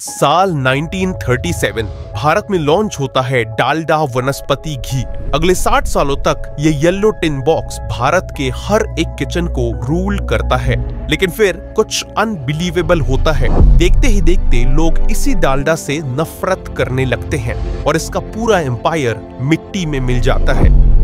साल 1937 भारत में लॉन्च होता है डालडा वनस्पति घी। अगले 60 सालों तक ये येलो टिन बॉक्स भारत के हर एक किचन को रूल करता है। लेकिन फिर कुछ अनबिलीवेबल होता है। देखते ही देखते लोग इसी डालडा से नफरत करने लगते हैं और इसका पूरा एम्पायर मिट्टी में मिल जाता है।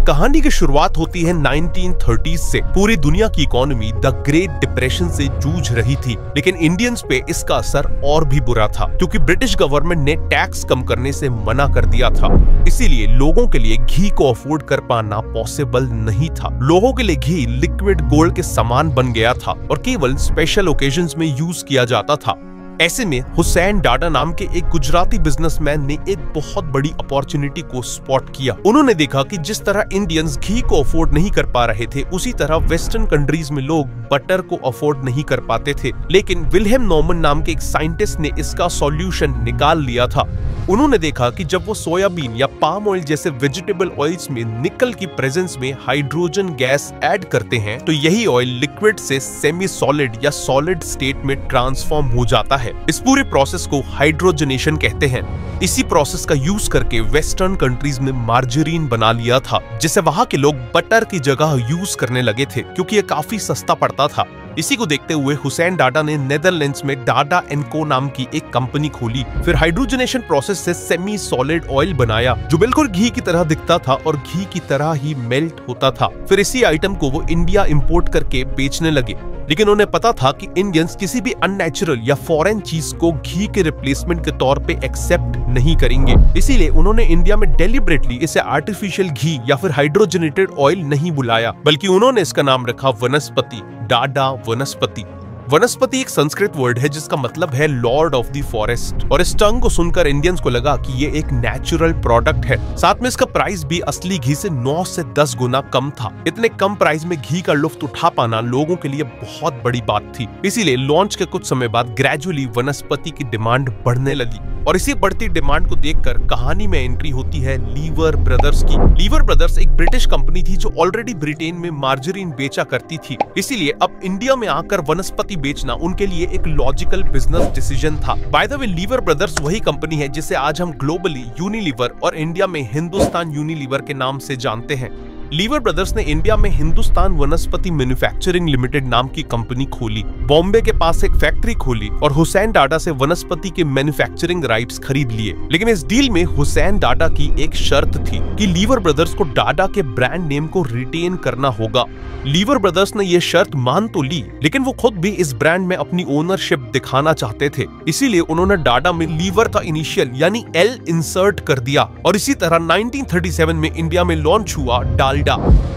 कहानी की शुरुआत होती है 1930s से। पूरी दुनिया की इकोनॉमी द ग्रेट डिप्रेशन से जूझ रही थी, लेकिन इंडियंस पे इसका असर और भी बुरा था क्योंकि ब्रिटिश गवर्नमेंट ने टैक्स कम करने से मना कर दिया था। इसीलिए लोगों के लिए घी को अफोर्ड कर पाना पॉसिबल नहीं था। लोगों के लिए घी लिक्विड गोल्ड के समान बन गया था और केवल स्पेशल ओकेजन्स में यूज किया जाता था। ऐसे में हुसैन डाडा नाम के एक गुजराती बिजनेसमैन ने एक बहुत बड़ी अपॉर्चुनिटी को स्पॉट किया। उन्होंने देखा कि जिस तरह इंडियंस घी को अफोर्ड नहीं कर पा रहे थे, उसी तरह वेस्टर्न कंट्रीज में लोग बटर को अफोर्ड नहीं कर पाते थे। लेकिन विल्हेम नॉर्मन नाम के एक साइंटिस्ट ने इसका सॉल्यूशन निकाल लिया था। उन्होंने देखा कि जब वो सोयाबीन या पाम ऑयल जैसे वेजिटेबल ऑयल्स में निकल की प्रेजेंस में हाइड्रोजन गैस ऐड करते हैं तो यही ऑयल लिक्विड से सेमी सॉलिड या सॉलिड स्टेट में ट्रांसफॉर्म हो जाता है। इस पूरे प्रोसेस को हाइड्रोजनेशन कहते हैं। इसी प्रोसेस का यूज करके वेस्टर्न कंट्रीज में मार्जरीन बना लिया था, जिसे वहां के लोग बटर की जगह यूज करने लगे थे क्योंकि ये काफी सस्ता पड़ता था। इसी को देखते हुए हुसैन डाडा ने नेदरलैंड्स में डाडा एंड को नाम की एक कंपनी खोली। फिर हाइड्रोजनेशन प्रोसेस से सेमी सॉलिड ऑयल बनाया जो बिल्कुल घी की तरह दिखता था और घी की तरह ही मेल्ट होता था। फिर इसी आइटम को वो इंडिया इंपोर्ट करके बेचने लगे। लेकिन उन्हें पता था कि इंडियंस किसी भी अननेचुरल या फॉरेन चीज को घी के रिप्लेसमेंट के तौर पे एक्सेप्ट नहीं करेंगे। इसीलिए उन्होंने इंडिया में डेलिबरेटली इसे आर्टिफिशियल घी या फिर हाइड्रोजनेटेड ऑयल नहीं बुलाया, बल्कि उन्होंने इसका नाम रखा वनस्पति, डाडा वनस्पति। वनस्पति एक संस्कृत वर्ड है जिसका मतलब है लॉर्ड ऑफ द फॉरेस्ट, और इस टर्म को सुनकर इंडियंस को लगा कि ये एक नेचुरल प्रोडक्ट है। साथ में इसका प्राइस भी असली घी से 9 से 10 गुना कम था। इतने कम प्राइस में घी का लुत्फ उठा पाना लोगों के लिए बहुत बड़ी बात थी। इसीलिए लॉन्च के कुछ समय बाद ग्रेजुअली वनस्पति की डिमांड बढ़ने लगी और इसी बढ़ती डिमांड को देखकर कहानी में एंट्री होती है लीवर ब्रदर्स की। लीवर ब्रदर्स एक ब्रिटिश कंपनी थी जो ऑलरेडी ब्रिटेन में मार्जरीन बेचा करती थी। इसीलिए अब इंडिया में आकर वनस्पति बेचना उनके लिए एक लॉजिकल बिजनेस डिसीजन था। By the way, liver brothers वही कंपनी है जिसे आज हम ग्लोबली यूनिलीवर और इंडिया में हिंदुस्तान यूनिलीवर के नाम से जानते हैं। लीवर ब्रदर्स ने इंडिया में हिंदुस्तान वनस्पति मैन्युफैक्चरिंग लिमिटेड नाम की कंपनी खोली, बॉम्बे के पास एक फैक्ट्री खोली और हुसैन डाडा से वनस्पति के मैन्युफैक्चरिंग राइट्स खरीद लिए। लेकिन इस डील में हुसैन डाडा की एक शर्त थी कि लीवर ब्रदर्स को डाडा के ब्रांड नेम को रिटेन करना होगा। लीवर ब्रदर्स ने यह शर्त मान तो ली, लेकिन वो खुद भी इस ब्रांड में अपनी ओनरशिप दिखाना चाहते थे। इसीलिए उन्होंने डाडा में लीवर का इनिशियल यानी एल इंसर्ट कर दिया और इसी तरह 1937 में इंडिया में लॉन्च हुआ डालडा।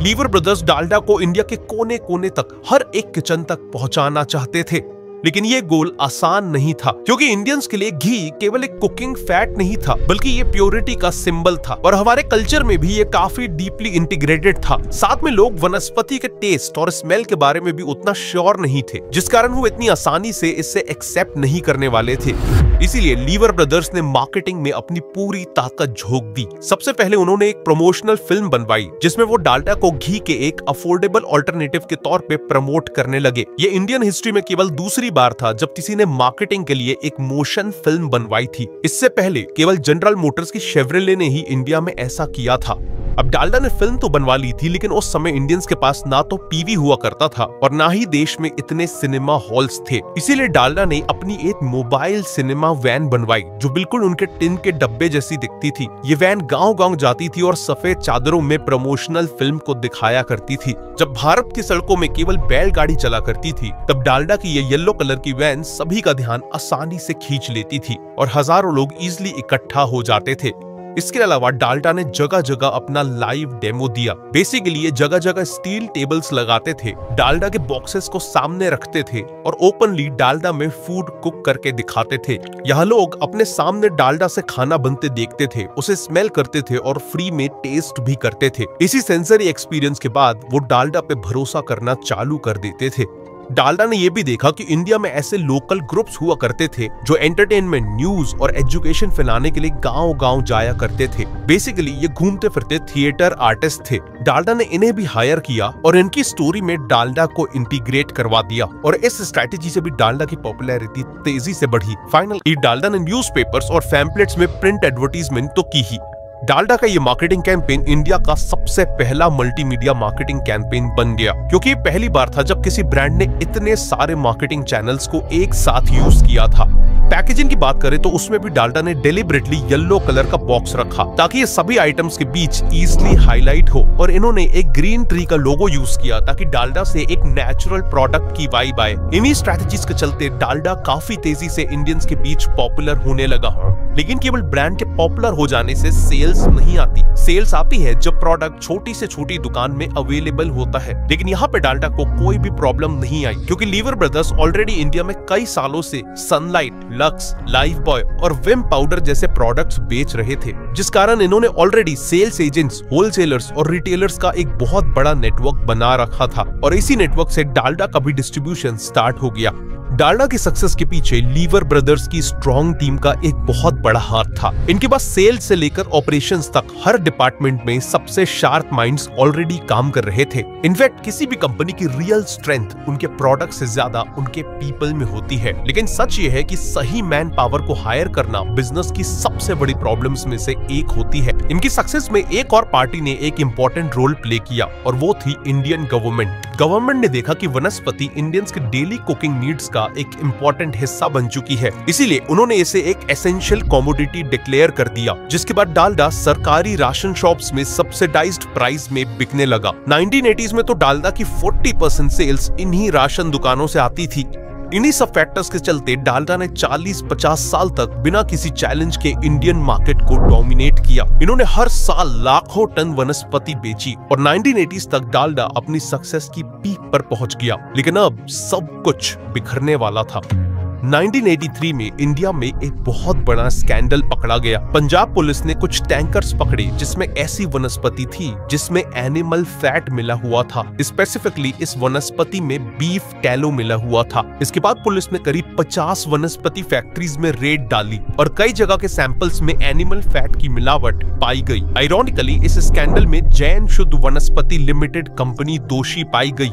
लीवर ब्रदर्स डालडा को इंडिया के कोने कोने तक, हर एक किचन तक पहुंचाना चाहते थे। लेकिन ये गोल आसान नहीं था क्योंकि इंडियंस के लिए घी केवल एक कुकिंग फैट नहीं था, बल्कि ये प्योरिटी का सिंबल था और हमारे कल्चर में भी ये काफी डीपली इंटीग्रेटेड था। साथ में लोग वनस्पति के टेस्ट और स्मेल के बारे में भी उतना श्योर नहीं थे, जिस कारण वो इतनी आसानी से इसे एक्सेप्ट नहीं करने वाले थे। इसीलिए लीवर ब्रदर्स ने मार्केटिंग में अपनी पूरी ताकत झोंक दी। सबसे पहले उन्होंने एक प्रमोशनल फिल्म बनवाई जिसमें वो डालडा को घी के एक अफोर्डेबल ऑल्टरनेटिव के तौर पे प्रमोट करने लगे। ये इंडियन हिस्ट्री में केवल दूसरी बार था जब किसी ने मार्केटिंग के लिए एक मोशन फिल्म बनवाई थी। इससे पहले केवल जनरल मोटर्स की शेवरले ने ही इंडिया में ऐसा किया था। अब डालडा ने फिल्म तो बनवा ली थी, लेकिन उस समय इंडियंस के पास ना तो टीवी हुआ करता था और ना ही देश में इतने सिनेमा हॉल्स थे। इसीलिए डालडा ने अपनी एक मोबाइल सिनेमा वैन बनवाई जो बिल्कुल उनके टिन के डब्बे जैसी दिखती थी। ये वैन गांव-गांव जाती थी और सफेद चादरों में प्रमोशनल फिल्म को दिखाया करती थी। जब भारत की सड़कों में केवल बैलगाड़ी चला करती थी, तब डालडा की ये येलो कलर की वैन सभी का ध्यान आसानी से खींच लेती थी और हजारों लोग इजिली इकट्ठा हो जाते थे। इसके अलावा डालडा ने जगह जगह अपना लाइव डेमो दिया। बेसिकली ये जगह जगह स्टील टेबल्स लगाते थे, डालडा के बॉक्सेस को सामने रखते थे और ओपनली डालडा में फूड कुक करके दिखाते थे। यहाँ लोग अपने सामने डालडा से खाना बनते देखते थे, उसे स्मेल करते थे और फ्री में टेस्ट भी करते थे। इसी सेंसरी एक्सपीरियंस के बाद वो डालडा पे भरोसा करना चालू कर देते थे। डालडा ने यह भी देखा कि इंडिया में ऐसे लोकल ग्रुप्स हुआ करते थे जो एंटरटेनमेंट, न्यूज और एजुकेशन फैलाने के लिए गांव-गांव जाया करते थे। बेसिकली ये घूमते फिरते थिएटर आर्टिस्ट थे। डालडा ने इन्हें भी हायर किया और इनकी स्टोरी में डालडा को इंटीग्रेट करवा दिया और इस स्ट्रैटेजी से भी डालडा की पॉपुलैरिटी तेजी से बढ़ी। फाइनली डालडा ने न्यूज़पेपर्स और पैम्फलेट्स में प्रिंट एडवर्टीजमेंट तो की ही। डालडा का ये मार्केटिंग कैंपेन इंडिया का सबसे पहला मल्टीमीडिया मार्केटिंग कैंपेन बन गया, क्योंकि ये पहली बार था जब किसी ब्रांड ने इतने सारे मार्केटिंग चैनल्स को एक साथ यूज किया था। पैकेजिंग की बात करें तो उसमें भी डालडा ने डेलिबरेटली येलो कलर का बॉक्स रखा ताकि ये सभी आइटम्स के बीच इजीली हाईलाइट हो, और इन्होंने एक ग्रीन ट्री का लोगो यूज किया ताकि डालडा से एक नेचुरल प्रोडक्ट की वाइब आए। इन्हीं स्ट्रेटजीज के चलते डालडा काफी तेजी से इंडियंस के बीच पॉपुलर होने लगा। लेकिन केवल ब्रांड के पॉपुलर हो जाने से सेल्स नहीं आती। सेल्स आती है जब प्रोडक्ट छोटी से छोटी दुकान में अवेलेबल होता है। लेकिन यहाँ पे डालडा को कोई भी प्रॉब्लम नहीं आई, क्योंकि लीवर ब्रदर्स ऑलरेडी इंडिया में कई सालों से सनलाइट, लक्स, लाइफ बॉय और विम पाउडर जैसे प्रोडक्ट्स बेच रहे थे, जिस कारण इन्होंने ऑलरेडी सेल्स एजेंट्स, होलसेलर्स और रिटेलर्स का एक बहुत बड़ा नेटवर्क बना रखा था, और इसी नेटवर्क से डालडा का भी डिस्ट्रीब्यूशन स्टार्ट हो गया। डालडा की सक्सेस के पीछे लीवर ब्रदर्स की स्ट्रॉन्ग टीम का एक बहुत बड़ा हाथ था। इनके पास सेल्स से लेकर ऑपरेशंस तक हर डिपार्टमेंट में सबसे शार्प माइंड्स ऑलरेडी काम कर रहे थे। इनफैक्ट किसी भी कंपनी की रियल स्ट्रेंथ उनके प्रोडक्ट से ज्यादा उनके पीपल में होती है। लेकिन सच ये है कि सही मैन पावर को हायर करना बिजनेस की सबसे बड़ी प्रॉब्लम्स में से एक होती है। इनकी सक्सेस में एक और पार्टी ने एक इंपॉर्टेंट रोल प्ले किया, और वो थी इंडियन गवर्नमेंट ने देखा कि वनस्पति इंडियंस के डेली कुकिंग नीड्स का एक इम्पोर्टेंट हिस्सा बन चुकी है, इसीलिए उन्होंने इसे एक एसेंशियल कमोडिटी डिक्लेयर कर दिया, जिसके बाद डालडा सरकारी राशन शॉप्स में सब्सिडाइज्ड प्राइस में बिकने लगा। 1980s में तो डालडा की 40% सेल्स इन्हीं राशन दुकानों से आती थी। इन्हीं सब फैक्टर्स के चलते डालडा ने 40-50 साल तक बिना किसी चैलेंज के इंडियन मार्केट को डोमिनेट किया। इन्होंने हर साल लाखों टन वनस्पति बेची और 1980s तक डालडा अपनी सक्सेस की पीक पर पहुंच गया। लेकिन अब सब कुछ बिखरने वाला था। 1983 में इंडिया में एक बहुत बड़ा स्कैंडल पकड़ा गया। पंजाब पुलिस ने कुछ टैंकर्स पकड़े जिसमें ऐसी वनस्पति थी जिसमें एनिमल फैट मिला हुआ था। स्पेसिफिकली इस वनस्पति में बीफ टैलो मिला हुआ था। इसके बाद पुलिस ने करीब 50 वनस्पति फैक्ट्रीज में रेड डाली और कई जगह के सैंपल्स में एनिमल फैट की मिलावट पाई गई। आयरॉनिकली इस स्कैंडल में जैन शुद्ध वनस्पति लिमिटेड कंपनी दोषी पाई गई।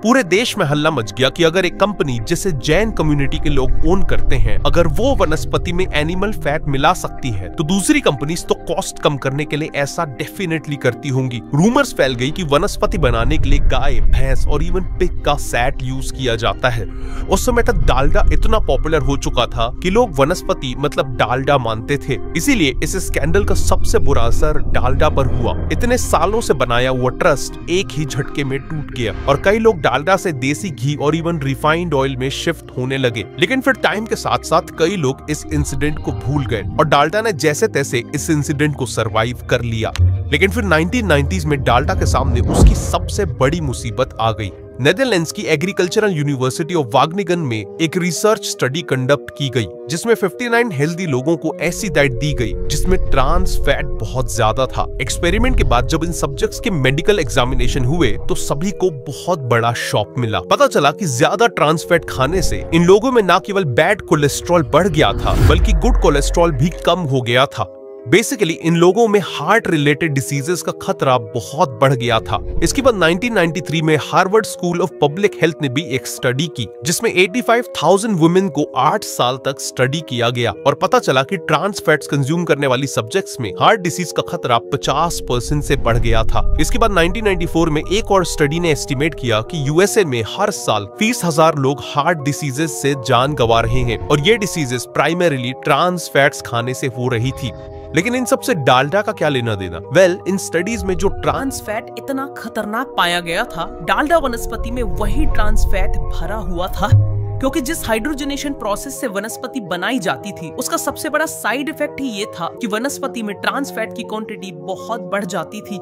पूरे देश में हल्ला मच गया कि अगर एक कंपनी जिसे जैन कम्युनिटी के लोग ओन करते हैं, अगर वो वनस्पति में एनिमल फैट मिला सकती है तो दूसरी कंपनीज तो कॉस्ट कम करने के लिए ऐसा डेफिनेटली करती होंगी। रूमर्स फैल गई कि वनस्पति बनाने के लिए गाय, भैंस और इवन पिग का सैट यूज किया जाता है। उस समय तक डालडा इतना पॉपुलर हो चुका था कि लोग वनस्पति मतलब डालडा मानते थे। इसीलिए इस स्कैंडल का सबसे बुरा असर डालडा पर हुआ। इतने सालों से बनाया हुआ ट्रस्ट एक ही झटके में टूट गया और कई लोग डालडा से देसी घी और इवन रिफाइंड ऑयल में शिफ्ट होने लगे। लेकिन फिर टाइम के साथ साथ कई लोग इस इंसिडेंट को भूल गए और डालडा ने जैसे तैसे इस इंसिडेंट को सरवाइव कर लिया। लेकिन फिर 1990s में डालडा के सामने उसकी सबसे बड़ी मुसीबत आ गई। नेदरलैंड्स की एग्रीकल्चरल यूनिवर्सिटी ऑफ वागनिगन में एक रिसर्च स्टडी कंडक्ट की गई जिसमें 59 हेल्दी लोगों को ऐसी डाइट दी गई जिसमें ट्रांस फैट बहुत ज्यादा था। एक्सपेरिमेंट के बाद जब इन सब्जेक्ट्स के मेडिकल एग्जामिनेशन हुए तो सभी को बहुत बड़ा शॉक मिला। पता चला कि ज्यादा ट्रांस फैट खाने से इन लोगों में न केवल बैड कोलेस्ट्रॉल बढ़ गया था बल्कि गुड कोलेस्ट्रॉल भी कम हो गया था। बेसिकली इन लोगों में हार्ट रिलेटेड डिसीजेस का खतरा बहुत बढ़ गया था। इसके बाद 1993 में Harvard school of public health ने भी एक स्टडी की जिसमें 85,000 वुमेन को 8 साल तक स्टडी किया गया और पता चला कि ट्रांस फैट्स कंज्यूम करने वाली सब्जेक्ट्स में हार्ट डिसीज का खतरा 50% से बढ़ गया था। इसके बाद 1994 में एक और स्टडी ने एस्टिमेट किया कि यूएसए में हर साल 30,000 लोग हार्ट डिसीजेस से जान गंवा रहे हैं और ये डिसीजेस प्राइमरीली ट्रांस फैट्स खाने से हो रही थी। लेकिन इन सबसे डालडा का क्या लेना देना? इन स्टडीज में जो ट्रांस फैट इतना खतरनाक पाया गया था, डालडा वनस्पति में वही ट्रांस फैट भरा हुआ था, क्योंकि जिस हाइड्रोजनेशन प्रोसेस से वनस्पति बनाई जाती थी उसका सबसे बड़ा साइड इफेक्ट ही ये था कि वनस्पति में ट्रांस फैट की क्वांटिटी बहुत बढ़ जाती थी।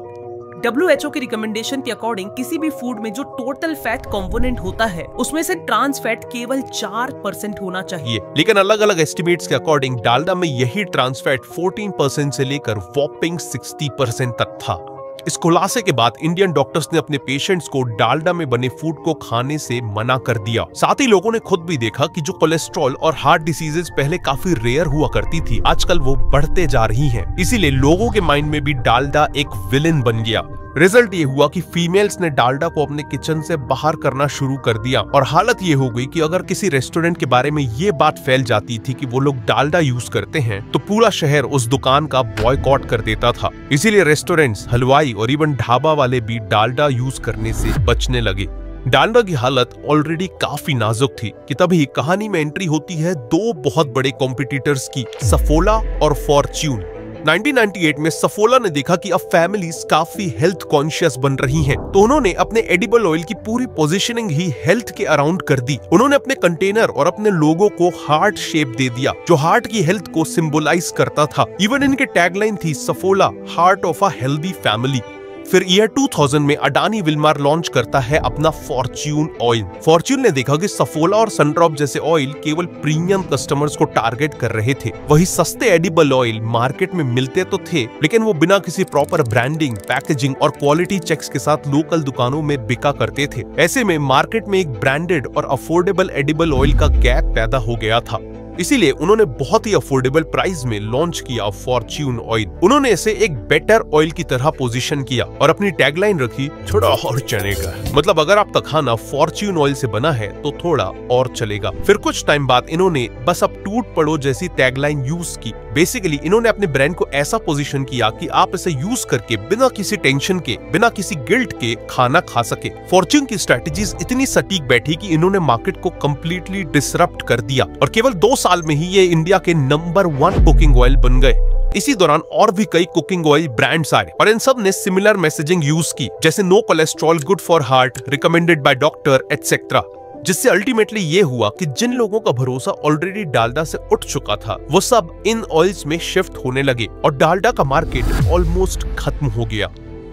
WHO के रिकमेंडेशन के अकॉर्डिंग किसी भी फूड में जो टोटल फैट कंपोनेंट होता है उसमें से ट्रांस फैट केवल 4% होना चाहिए। लेकिन अलग अलग एस्टिमेट्स के अकॉर्डिंग डालडा में यही ट्रांस फैट 14% से लेकर वॉपिंग 60% तक था। इस खुलासे के बाद इंडियन डॉक्टर्स ने अपने पेशेंट्स को डालडा में बने फूड को खाने से मना कर दिया। साथ ही लोगों ने खुद भी देखा कि जो कोलेस्ट्रॉल और हार्ट डिसीजेस पहले काफी रेयर हुआ करती थी, आजकल वो बढ़ते जा रही हैं। इसीलिए लोगों के माइंड में भी डालडा एक विलेन बन गया। रिजल्ट ये हुआ कि फीमेल्स ने डालडा को अपने किचन से बाहर करना शुरू कर दिया और हालत ये हो गई कि अगर किसी रेस्टोरेंट के बारे में ये बात फैल जाती थी कि वो लोग डालडा यूज करते हैं तो पूरा शहर उस दुकान का बॉयकॉट कर देता था। इसीलिए रेस्टोरेंट्स, हलवाई और इवन ढाबा वाले भी डालडा यूज करने से बचने लगे। डालडा की हालत ऑलरेडी काफी नाजुक थी कि तभी कहानी में एंट्री होती है दो बहुत बड़े कॉम्पिटिटर्स की, सफोला और फॉर्च्यून। 1998 में सफोला ने देखा कि अब फैमिलीज काफी हेल्थ कॉन्शियस बन रही हैं, तो उन्होंने अपने एडिबल ऑयल की पूरी पोजीशनिंग ही हेल्थ के अराउंड कर दी। उन्होंने अपने कंटेनर और अपने लोगो को हार्ट शेप दे दिया, जो हार्ट की हेल्थ को सिंबलाइज करता था। इवन इनके टैगलाइन थी Saffola, heart of a healthy family. फिर ईयर 2000 में अडानी विल्मार लॉन्च करता है अपना फॉर्च्यून ऑयल। फॉर्च्यून ने देखा कि सफोला और सनड्रॉप जैसे ऑयल केवल प्रीमियम कस्टमर्स को टारगेट कर रहे थे। वही सस्ते एडिबल ऑयल मार्केट में मिलते तो थे, लेकिन वो बिना किसी प्रॉपर ब्रांडिंग, पैकेजिंग और क्वालिटी चेक्स के साथ लोकल दुकानों में बिका करते थे। ऐसे में मार्केट में एक ब्रांडेड और अफोर्डेबल एडिबल ऑयल का गैप पैदा हो गया था। इसीलिए उन्होंने बहुत ही अफोर्डेबल प्राइस में लॉन्च किया फॉर्च्यून ऑयल। उन्होंने इसे एक बेटर ऑयल की तरह पोजीशन किया और अपनी टैगलाइन रखी, थोड़ा और चलेगा। मतलब अगर आपका खाना फॉर्च्यून ऑयल से बना है तो थोड़ा और चलेगा। फिर कुछ टाइम बाद इन्होंने बस अब टूट पड़ो जैसी टैगलाइन यूज की। बेसिकली इन्होंने अपने ब्रांड को ऐसा पोजीशन किया कि आप इसे यूज करके बिना किसी टेंशन के, बिना किसी गिल्ट के खाना खा सके। फॉर्च्यून की स्ट्रेटेजीज इतनी सटीक बैठी कि इन्होंने मार्केट को कंप्लीटली डिसरप्ट कर दिया और केवल 2 साल में ही ये इंडिया के नंबर 1 कुकिंग ऑयल बन गए। इसी दौरान और भी कई कुकिंग ऑयल ब्रांड्स आए और इन सब ने सिमिलर मैसेजिंग यूज की, जैसे no cholesterol, good for heart, recommended by doctor etcetera. जिससे अल्टीमेटली ये हुआ कि जिन लोगों का भरोसा ऑलरेडी डालडा से उठ चुका था, वो सब इन ऑयल्स में शिफ्ट होने लगे और डालडा का मार्केट ऑलमोस्ट खत्म हो गया।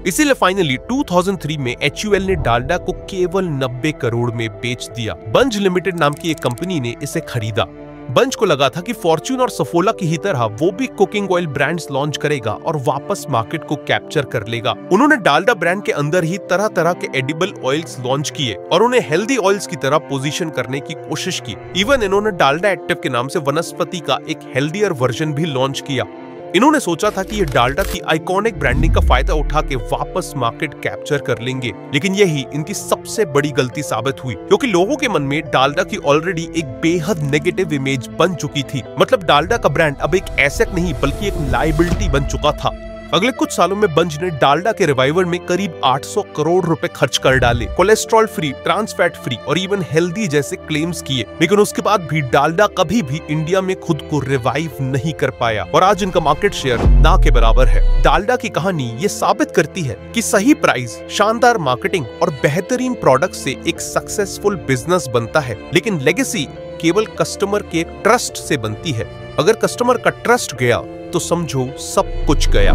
इसीलिए फाइनली 2003 में HUL ने डालडा को केवल 90 करोड़ में बेच दिया। बंज लिमिटेड नाम की एक कंपनी ने इसे खरीदा। बंज को लगा था कि फॉर्च्यून और सफोला की ही तरह वो भी कुकिंग ऑयल ब्रांड्स लॉन्च करेगा और वापस मार्केट को कैप्चर कर लेगा। उन्होंने डालडा ब्रांड के अंदर ही तरह तरह के एडिबल ऑयल्स लॉन्च किए और उन्हें हेल्दी ऑयल्स की तरह पोजीशन करने की कोशिश की। इवन इन्होंने डालडा एक्टिव के नाम से वनस्पति का एक हेल्दियर वर्जन भी लॉन्च किया। इन्होंने सोचा था कि ये डालडा की आइकॉनिक ब्रांडिंग का फायदा उठा के वापस मार्केट कैप्चर कर लेंगे, लेकिन यही इनकी सबसे बड़ी गलती साबित हुई, क्योंकि लोगों के मन में डालडा की ऑलरेडी एक बेहद नेगेटिव इमेज बन चुकी थी। मतलब डालडा का ब्रांड अब एक एसेट नहीं बल्कि एक लायबिलिटी बन चुका था। अगले कुछ सालों में बंज ने डालडा के रिवाइवल में करीब 800 करोड़ रुपए खर्च कर डाले, cholesterol free, trans fat free और इवन हेल्दी जैसे क्लेम्स किए, लेकिन उसके बाद भी डालडा कभी भी इंडिया में खुद को रिवाइव नहीं कर पाया और आज इनका मार्केट शेयर ना के बराबर है। डालडा की कहानी ये साबित करती है कि सही प्राइस, शानदार मार्केटिंग और बेहतरीन प्रोडक्ट से एक सक्सेसफुल बिजनेस बनता है, लेकिन लेगेसी केवल कस्टमर के ट्रस्ट से बनती है। अगर कस्टमर का ट्रस्ट गया तो समझो सब कुछ गया।